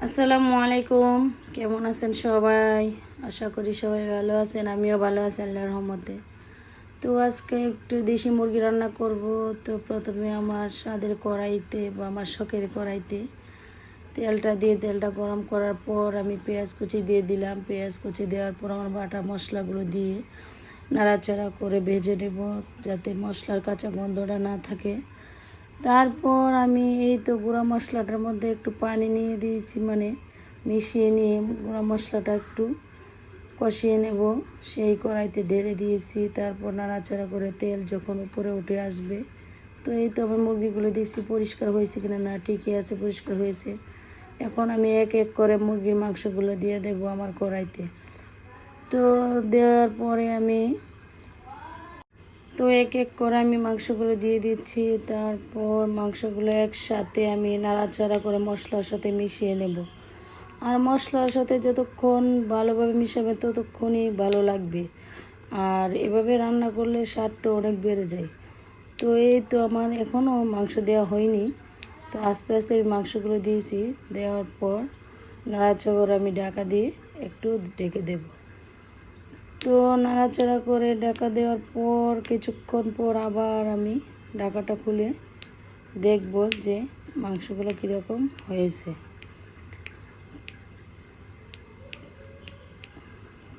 আসসালামু আলাইকুম। কেমন আছেন সবাই? আশা করি সবাই ভালো আছেন, আমিও ভালো আছি আল্লাহর রহমতে। তো আজকে একটু দেশি মুরগি রান্না করব। তো প্রথমে আমার স্বাদের কড়াইতে বা আমার শখের কড়াইতে তেলটা গরম করার পর আমি পেঁয়াজ কুচি দিয়ে দিলাম। পেঁয়াজ কুচি দেওয়ার পর আমার বাটা মশলাগুলো দিয়ে নাড়াচাড়া করে ভেজে নেব, যাতে মশলার কাঁচা গন্ধটা না থাকে। তারপর আমি এই তো গুঁড়া মশলাটার মধ্যে একটু পানি নিয়ে দিয়েছি, মানে মিশিয়ে নিয়ে গুঁড়া মশলাটা একটু কষিয়ে নেব। সেই কড়াইতে ঢেলে দিয়েছি। তারপর নাড়াচাড়া করে তেল যখন উপরে উঠে আসবে, তো এই তো আমার মুরগিগুলো দেখছি পরিষ্কার হয়েছে কিনা, না ঠিকই আছে, পরিষ্কার হয়েছে। এখন আমি এক এক করে মুরগির মাংসগুলো দিয়ে দেব আমার কড়াইতে। তো দেওয়ার পরে এক এক করে আমি মাংসগুলো দিয়ে দিচ্ছি। তারপর মাংসগুলো একসাথে আমি নাড়াচাড়া করে মশলার সাথে মিশিয়ে নেব। আর মশলার সাথে যতক্ষণ ভালোভাবে মিশাবে ততক্ষণই ভালো লাগবে। আর এভাবে রান্না করলে স্বাদটা অনেক বেড়ে যায়। তো এই তো আমার এখনও মাংস দেওয়া হয়নি। তো আস্তে আস্তে আমি মাংসগুলো দিয়েছি। দেওয়ার পর নাড়াচাড়া করে আমি ঢাকা দিয়ে একটু ঢেকে দেব। তো নাড়াচাড়া করে ঢাকা দেওয়ার পর কিছুক্ষণ পর আবার আমি ঢাকাটা খুলে দেখব যে মাংসগুলো কীরকম হয়েছে।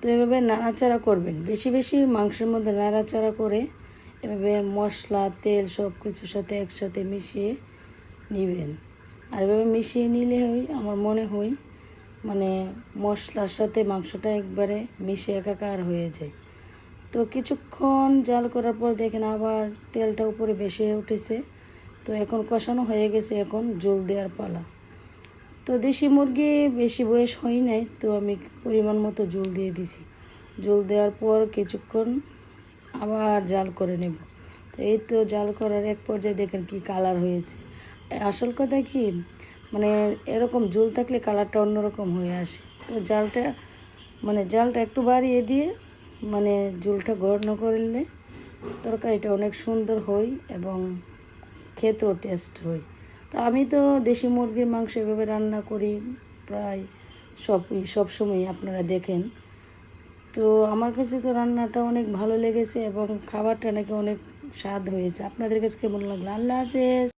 তো এভাবে নাড়াচাড়া করবেন, বেশি বেশি মাংসের মধ্যে নাড়াচাড়া করে এভাবে মশলা তেল সব কিছুর সাথে একসাথে মিশিয়ে নেবেন। আর এভাবে মিশিয়ে নিলে আমার মনে হয় মানে মশলার সাথে মাংসটা একবারে মিশে একাকার হয়ে যায়। তো কিছুক্ষণ জাল করার পর দেখেন আবার তেলটা উপরে ভেসে উঠেছে। তো এখন কষানো হয়ে গেছে, এখন জল দেওয়ার পালা। তো দেশি মুরগি বেশি বয়স হয় নাই, তো আমি পরিমাণ মতো জল দিয়ে দিছি। জল দেওয়ার পর কিছুক্ষণ আবার জাল করে নেব। তো এই তো জাল করার এক পর্যায়ে দেখেন কি কালার হয়েছে। আসল কথা কি, মানে এরকম ঝোল থাকলে কালারটা অন্যরকম হয়ে আসে। তো জালটা একটু বাড়িয়ে দিয়ে ঝোলটা ঘন করলে তরকারিটা অনেক সুন্দর হয় এবং খেতেও টেস্ট হয়। তো আমি তো দেশি মুরগির মাংস এভাবে রান্না করি প্রায় সব সময়, আপনারা দেখেন। তো আমার কাছে তো রান্নাটা অনেক ভালো লেগেছে এবং খাবারটা নাকি অনেক স্বাদ হয়েছে। আপনাদের কাছে কেমন লাগলো? আল্লাহ হাফেজ।